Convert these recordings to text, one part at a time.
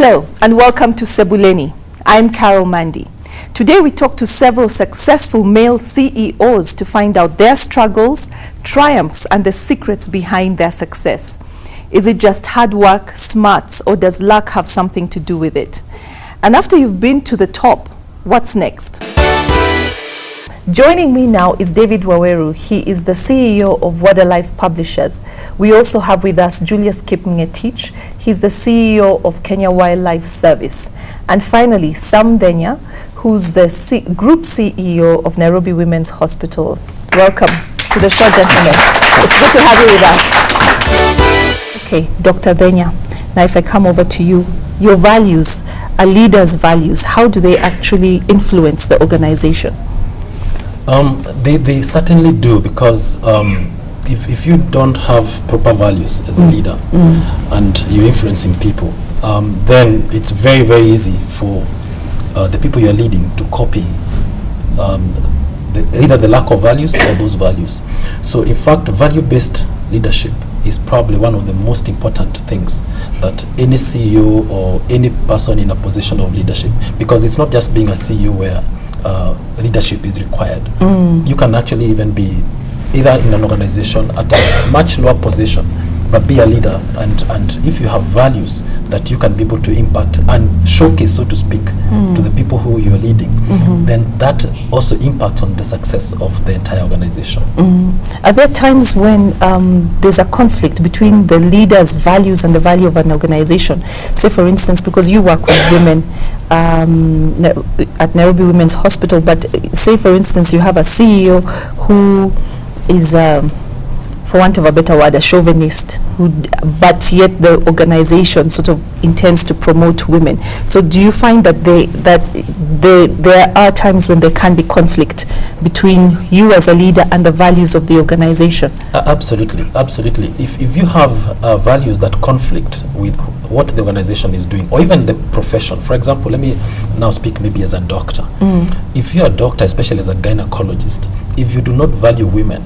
Hello and welcome to Sebuleni. I'm Carol Mandy. Today we talk to several successful male CEOs to find out their struggles, triumphs, and the secrets behind their success. Is it just hard work, smarts, or does luck have something to do with it? And after you've been to the top, what's next? Joining me now is David Waweru. He is the CEO of Wildlife Publishers. We also have with us Julius Kipngetich. He's the CEO of Kenya Wildlife Service. And finally, Sam Denya, who's the Group CEO of Nairobi Women's Hospital. Welcome to the show, gentlemen. It's good to have you with us. Okay, Dr. Denya, now if I come over to you, your values, a leader's values, how do they actually influence the organization? They certainly do, because if you don't have proper values as a leader and you're influencing people, then it's very, very easy for the people you're leading to copy either the lack of values or those values. So in fact, value-based leadership is probably one of the most important things that any CEO or any person in a position of leadership, because it's not just being a CEO where leadership is required. You can actually even be either in an organization at a much lower position, but be a leader, and if you have values that you can be able to impact and showcase, so to speak, to the people who you're leading, then that also impacts on the success of the entire organization. Are there times when there's a conflict between the leader's values and the value of an organization? Say, for instance, because you work with women at Nairobi Women's Hospital, but say, for instance, you have a CEO who is for want of a better word, a chauvinist, but yet the organization sort of intends to promote women. So do you find that there are times when there can be conflict between you as a leader and the values of the organization? Absolutely, absolutely. If you have values that conflict with what the organization is doing, or even the profession. For example, let me now speak maybe as a doctor. If you're a doctor, especially as a gynecologist, if you do not value women,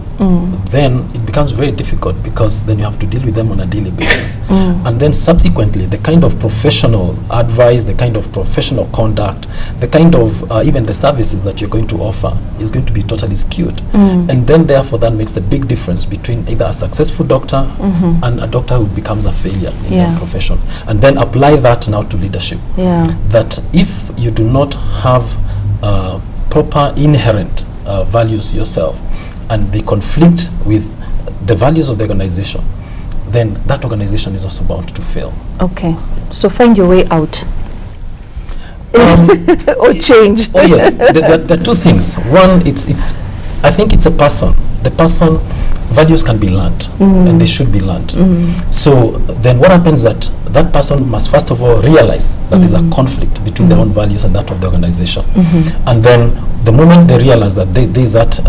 then it becomes very difficult, because then you have to deal with them on a daily basis. And then subsequently, the kind of professional advice, the kind of professional conduct, the kind of even the services that you're going to offer is going to be totally skewed. And then therefore that makes a big difference between either a successful doctor and a doctor who becomes a failure in their profession. And then apply that now to leadership. That if you do not have proper inherent values yourself, and they conflict with the values of the organization, then that organization is also bound to fail. Okay, so find your way out. Or change. Oh yes, there are two things. One, I think it's a person. The person, values can be learned, and they should be learned. So then what happens is that person must first of all realize that there's a conflict between their own values and that of the organization. And then the moment they realize that there's that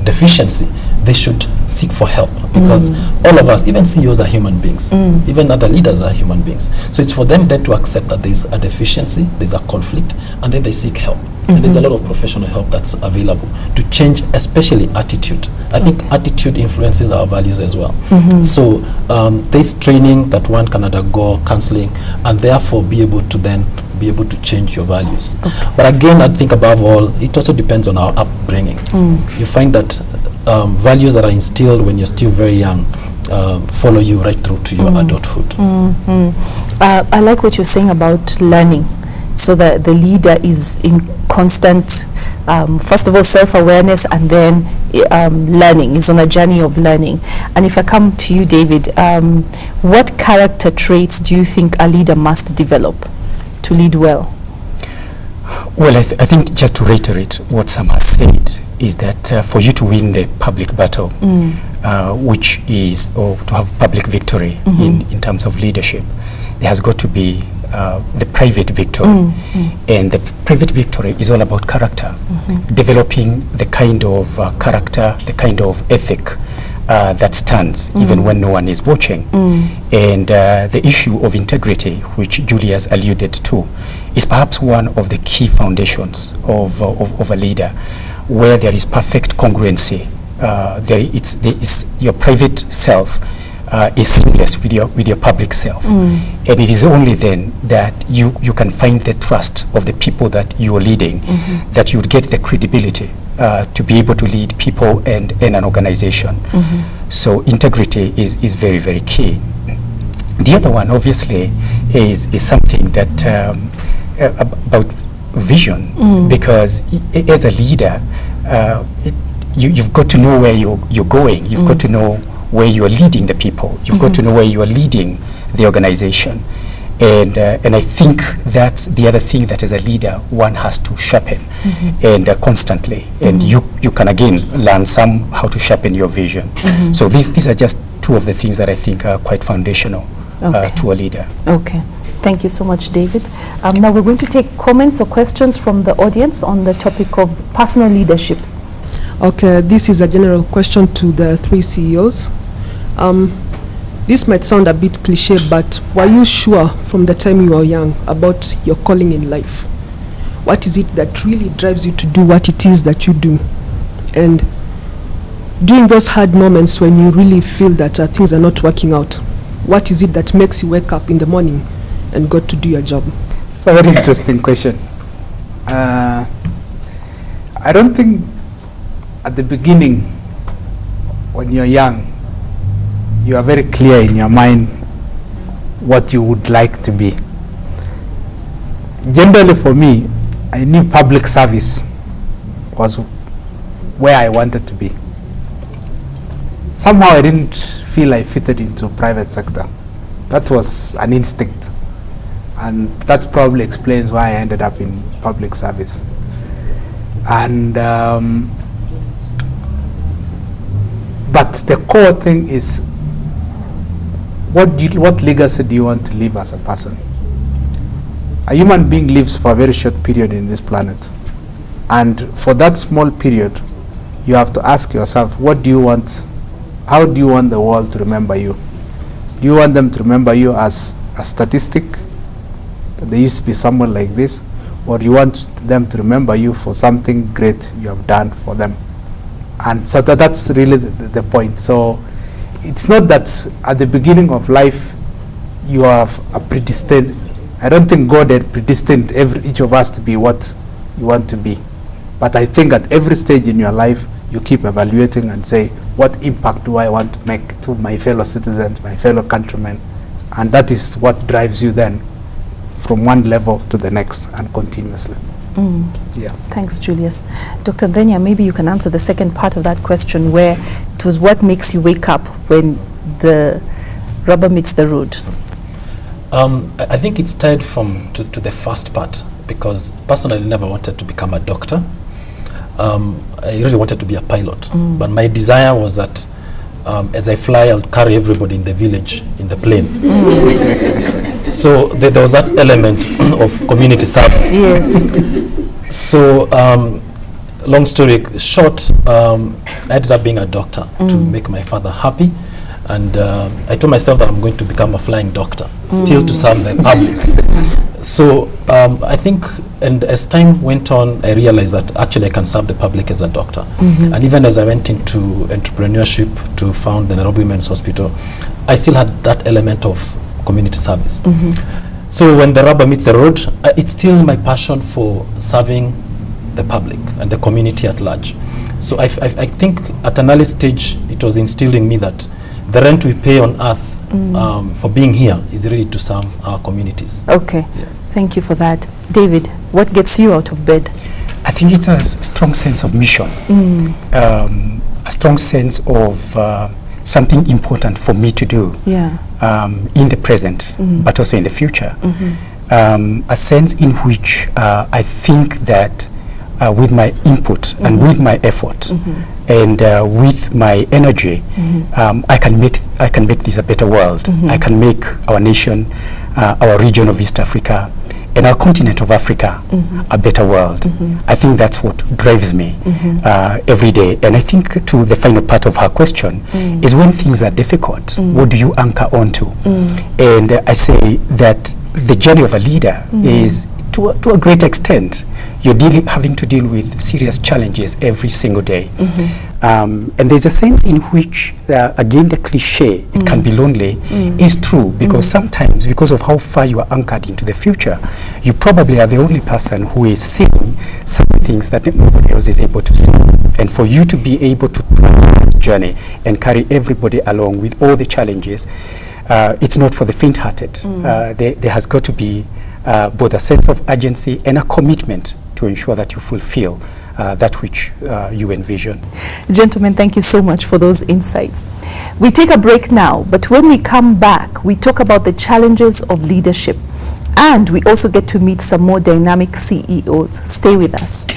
deficiency, they should seek for help, because all of us, even CEOs, are human beings. Even other leaders are human beings. So it's for them then to accept that there's a deficiency, there's a conflict, and then they seek help. And there's a lot of professional help that's available to change, especially attitude. I think attitude influences our values as well. So there's training that one can undergo, counseling, and therefore be able to change your values. But again, I think above all, it also depends on our upbringing. You find that values that are instilled when you're still very young follow you right through to your adulthood. I like what you're saying about learning, so that the leader is in constant, first of all, self-awareness, and then learning, is on a journey of learning. And if I come to you, David, what character traits do you think a leader must develop to lead well? Well, I think just to reiterate what Sam has said, is that for you to win the public battle, which is, or to have public victory in terms of leadership, there has got to be the private victory. And the private victory is all about character, developing the kind of character, the kind of ethic that stands even when no one is watching. And the issue of integrity, which Julius alluded to, is perhaps one of the key foundations of a leader, where there is perfect congruency. There is your private self is seamless with your public self. And it is only then that you can find the trust of the people that you are leading, that you would get the credibility to be able to lead people and an organization. So integrity is very, very key. The other one, obviously, is something that about vision, because as a leader, you've got to know where you're going. You've got to know where you are leading the people. You've got to know where you are leading the organization. And I think that's the other thing that as a leader one has to sharpen and constantly. And you can again learn how to sharpen your vision. So these are just two of the things that I think are quite foundational to a leader. Okay. Thank you so much, David. Now we're going to take comments or questions from the audience on the topic of personal leadership. Okay, this is a general question to the three CEOs. This might sound a bit cliche, but were you sure from the time you were young about your calling in life? What is it that really drives you to do what it is that you do? And during those hard moments when you really feel that things are not working out, what is it that makes you wake up in the morning and go to do your job? It's a very interesting question. I don't think at the beginning, when you're young, you are very clear in your mind what you would like to be. Generally for me, I knew public service was where I wanted to be. Somehow I didn't feel I fitted into private sector. That was an instinct. And that probably explains why I ended up in public service. And but the core thing is, what legacy do you want to leave as a person? A human being lives for a very short period in this planet. And for that small period, you have to ask yourself, what do you want? How do you want the world to remember you? Do you want them to remember you as a statistic? That there used to be someone like this? Or do you want them to remember you for something great you have done for them? And so that's really the point. So it's not that at the beginning of life you have a predestined. I don't think God had predestined each of us to be what you want to be. But I think at every stage in your life you keep evaluating and say, what impact do I want to make to my fellow citizens, my fellow countrymen? And that is what drives you then from one level to the next and continuously. Yeah. Thanks, Julius. Dr. Ndenya, maybe you can answer the second part of that question, where it was what makes you wake up when the rubber meets the road. I think it's tied to the first part, because personally I never wanted to become a doctor. I really wanted to be a pilot, but my desire was that as I fly, I'll carry everybody in the village in the plane. So there was that element of community service. Yes. So long story short, I ended up being a doctor to make my father happy. And I told myself that I'm going to become a flying doctor, still to serve the public. So I think, and as time went on, I realized that actually I can serve the public as a doctor. And even as I went into entrepreneurship to found the Nairobi Women's Hospital, I still had that element of community service. So when the rubber meets the road, it's still my passion for serving the public and the community at large. So I think at an early stage, it was instilled in me that the rent we pay on earth for being here is really to serve our communities. Okay, yeah. Thank you for that. David, what gets you out of bed? I think it's a strong sense of mission, a strong sense of something important for me to do in the present, but also in the future. A sense in which I think that with my input and with my effort and with my energy, I can make this a better world. I can make our nation, our region of East Africa, and our continent of Africa a better world. I think that's what drives me every day. And I think to the final part of her question is when things are difficult, what do you anchor onto? And I say that the journey of a leader is to a great extent, you're having to deal with serious challenges every single day. And there's a sense in which, again, the cliche, it can be lonely, is true, because sometimes, because of how far you are anchored into the future, you probably are the only person who is seeing some things that nobody else is able to see. And for you to be able to travel the journey and carry everybody along with all the challenges, it's not for the faint-hearted. There has got to be both a sense of urgency and a commitment to ensure that you fulfill that which you envision. Gentlemen, thank you so much for those insights. We take a break now, but when we come back, we talk about the challenges of leadership, and we also get to meet some more dynamic CEOs. Stay with us.